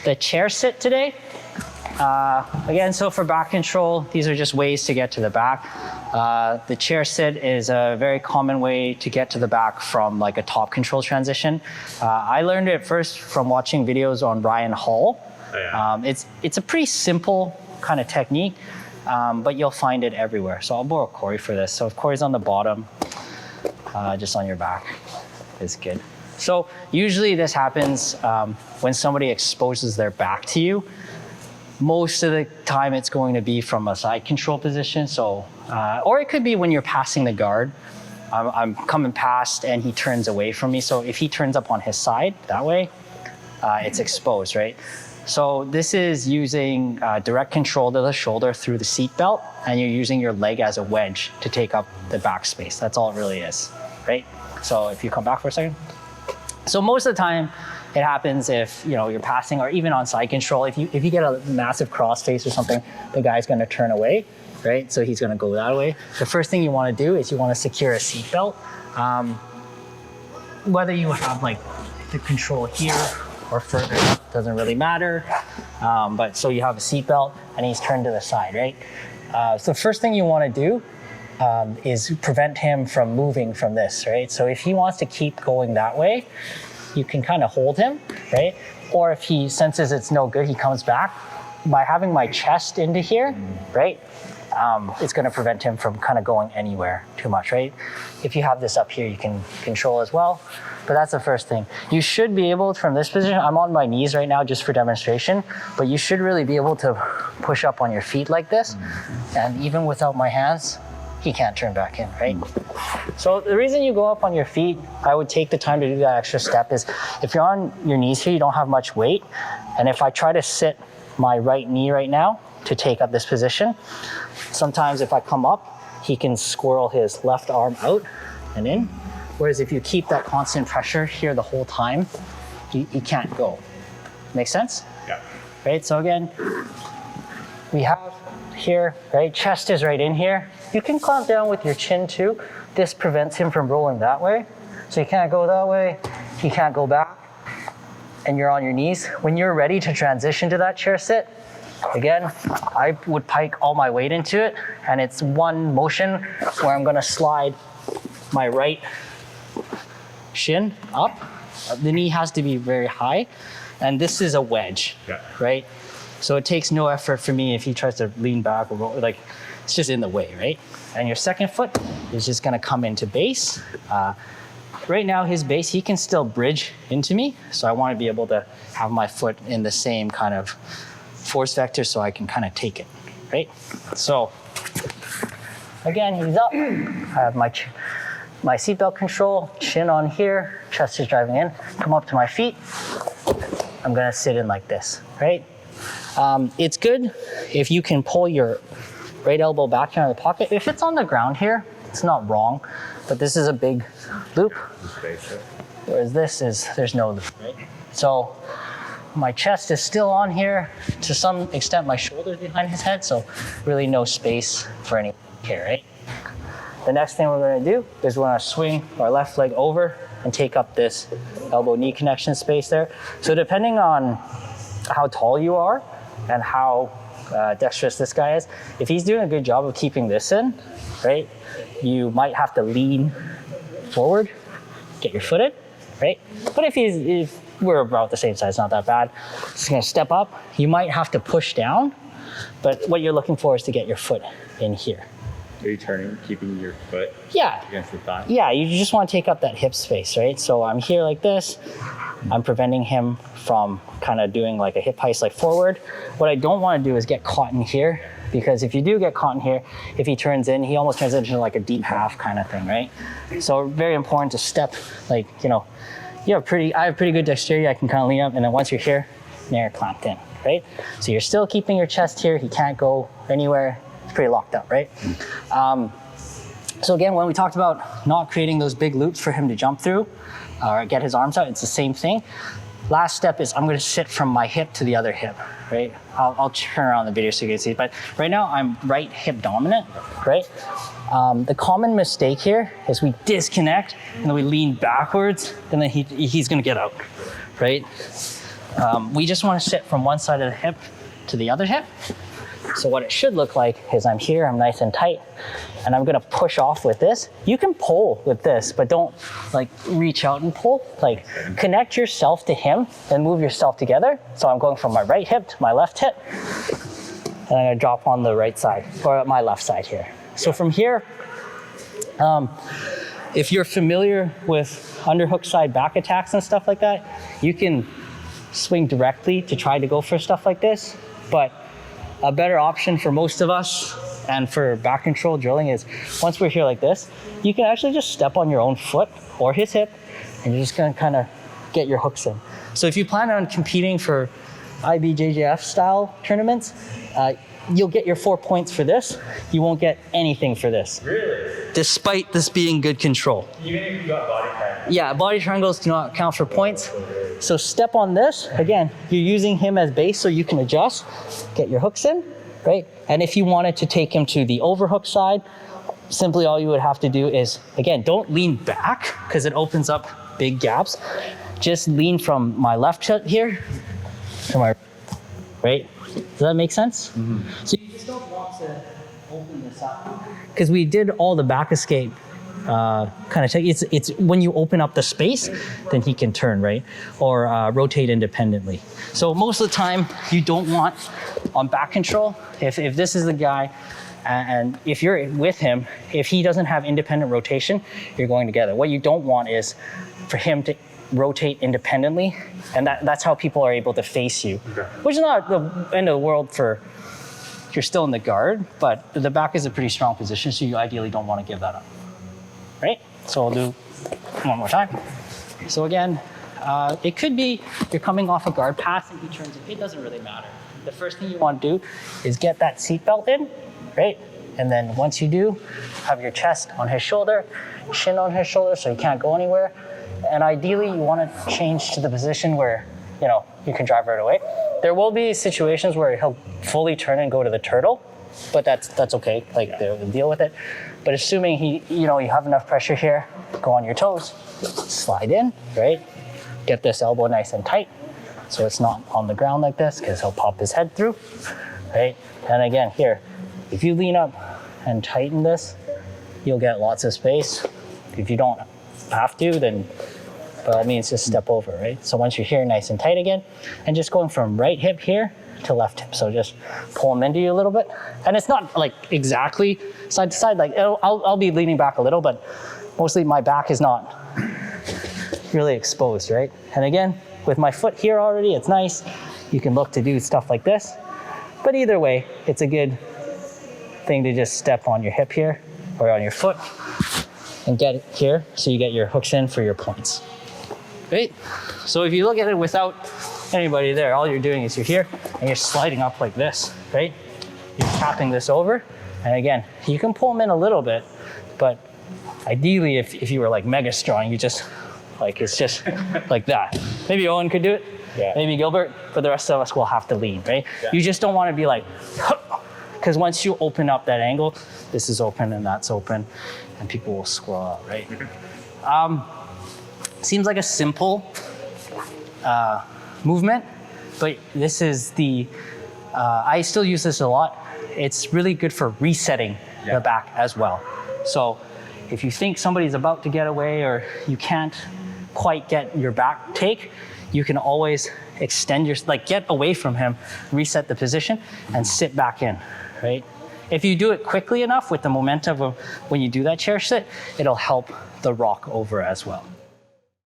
The chair sit today. Again, so for back control, these are just ways to get to the back. The chair sit is a very common way to get to the back from like a top control transition. I learned it first from watching videos on Ryan Hall. Oh, yeah. It's a pretty simple kind of technique, but you'll find it everywhere. So I'll borrow Corey for this. So if Corey's on the bottom, just on your back is good. So usually this happens when somebody exposes their back to you. Most of the time it's going to be from a side control position. So, or it could be when you're passing the guard. I'm coming past and he turns away from me. So if he turns up on his side that way, it's exposed, right? So this is using direct control to the shoulder through the seat belt, and you're using your leg as a wedge to take up the back space. That's all it really is, right? So if you come back for a second. So most of the time, it happens if you're passing, or even on side control. If you get a massive crossface or something, the guy's going to turn away, right? So he's going to go that way. The first thing you want to do is you want to secure a seatbelt. Whether you have like the control here or further up, doesn't really matter. But so you have a seatbelt and he's turned to the side, right? So the first thing you want to do is prevent him from moving from this, right? So if he wants to keep going that way, you can kind of hold him, right? Or if he senses it's no good, he comes back. By having my chest into here, right? It's gonna prevent him from kind of going anywhere too much, right? If you have this up here, you can control as well. But that's the first thing. You should be able, from this position, I'm on my knees right now just for demonstration, but you should really be able to push up on your feet like this. And even without my hands, he can't turn back in, right? So the reason you go up on your feet, I would take the time to do that extra step, is if you're on your knees here, you don't have much weight. And if I try to sit my right knee right now to take up this position, sometimes if I come up, he can squirrel his left arm out and in. Whereas if you keep that constant pressure here the whole time, he can't go. Make sense? Yeah. Right, so again, we have here, right, chest is right in here. You can clamp down with your chin too. This prevents him from rolling that way. So he can't go that way, he can't go back, and you're on your knees. When you're ready to transition to that chair sit, again, I would pike all my weight into it, and it's one motion where I'm gonna slide my right shin up. The knee has to be very high, and this is a wedge, yeah, right? So it takes no effort for me if he tries to lean back or roll, like, it's just in the way, right? And your second foot is just gonna come into base. Right now his base, he can still bridge into me. So I wanna be able to have my foot in the same kind of force vector so I can kind of take it, right? So again, he's up. I have my seatbelt control, chin on here, chest is driving in, come up to my feet. I'm gonna sit in like this, right? It's good if you can pull your right elbow back here in the pocket. If it's on the ground here, it's not wrong, but this is a big loop. Whereas this is, there's no loop, right? So my chest is still on here. To some extent, my shoulder's behind his head, so really no space for any here, right? The next thing we're gonna do is we're gonna swing our left leg over and take up this elbow-knee connection space there. So depending on how tall you are and how dexterous this guy is, if he's doing a good job of keeping this in, right, you might have to lean forward, get your foot in, right? But if we're about the same size, not that bad. Just gonna step up. You might have to push down, but what you're looking for is to get your foot in here. Are you turning, keeping your foot against the thigh? Yeah, you just want to take up that hip space, right? So I'm here like this. I'm preventing him from kind of doing like a hip heist like forward. What I don't want to do is get caught in here, because if you do get caught in here, if he turns in, he almost turns into like a deep half kind of thing, right? So very important to step, like, I have pretty good dexterity. I can kind of lean up, and then once you're here, you're clamped in, right? So you're still keeping your chest here. He can't go anywhere. It's pretty locked up, right? So again, when we talked about not creating those big loops for him to jump through or get his arms out, it's the same thing. Last step is I'm gonna sit from my hip to the other hip, right? I'll turn around the video so you can see, but right now I'm right hip dominant, right? The common mistake here is we disconnect and then we lean backwards, and then he's gonna get out, right? We just want to sit from one side of the hip to the other hip. So what it should look like is I'm here, I'm nice and tight, and I'm gonna push off with this. You can pull with this, but don't like reach out and pull. Like connect yourself to him and move yourself together. So I'm going from my right hip to my left hip, and I'm gonna drop on the right side, or my left side here. So from here, if you're familiar with underhook side back attacks and stuff like that, you can swing directly to try to go for stuff like this, but a better option for most of us and for back control drilling is once we're here like this, you can actually just step on your own foot or his hip, and you're just gonna kind of get your hooks in. So if you plan on competing for IBJJF style tournaments, you'll get your 4 points for this. You won't get anything for this. Really? Despite this being good control. Even if you got body triangles? Yeah, body triangles do not count for points. So step on this. Again, you're using him as base so you can adjust, get your hooks in, right? And if you wanted to take him to the overhook side, simply all you would have to do is, again, don't lean back because it opens up big gaps. Just lean from my left foot here to my right. Does that make sense? Mm-hmm. So you just don't want to open this up because we did all the back escape kind of check. It's when you open up the space, then he can turn, right? Or rotate independently. So most of the time you don't want on back control, if this is the guy and if you're with him, if he doesn't have independent rotation, you're going together. What you don't want is for him to rotate independently, and that's how people are able to face you, which is not the end of the world for if you're still in the guard, but the back is a pretty strong position, so you ideally don't want to give that up. Right? So I'll do one more time. So again, it could be you're coming off a guard pass and he turns it. It doesn't really matter. The first thing you want to do is get that seatbelt in, right? And then once you do, have your chest on his shoulder, chin on his shoulder so he can't go anywhere. And ideally you want to change to the position where, you know, you can drive right away. There will be situations where he'll fully turn and go to the turtle, but that's okay. Like they'll deal with it. But assuming you have enough pressure here, go on your toes, slide in, right? Get this elbow nice and tight so it's not on the ground like this because he'll pop his head through, right? And again, here, if you lean up and tighten this, you'll get lots of space. If you don't have to, then by all means just step over, right? So once you're here nice and tight again, and just going from right hip here to left hip. So just pull them into you a little bit. And it's not like exactly side to side, like I'll be leaning back a little, but mostly my back is not really exposed, right? And again, with my foot here already, it's nice. You can look to do stuff like this, but either way, it's a good thing to just step on your hip here or on your foot and get it here so you get your hooks in for your points, right? So if you look at it without anybody there, all you're doing is you're here and you're sliding up like this, right? You're tapping this over, and again, you can pull them in a little bit, but ideally if you were like mega strong, you just, like it's just like that. Maybe Owen could do it, maybe Gilbert, but the rest of us will have to lean, right? Yeah. You just don't want to be like, because once you open up that angle, this is open and that's open, and people will squirrel out, right? Seems like a simple movement, but this is the, I still use this a lot. It's really good for resetting the back as well. So if you think somebody's about to get away or you can't quite get your back take, you can always extend your, like get away from him, reset the position and sit back in, right? If you do it quickly enough with the momentum of when you do that chair sit, it'll help the rock over as well.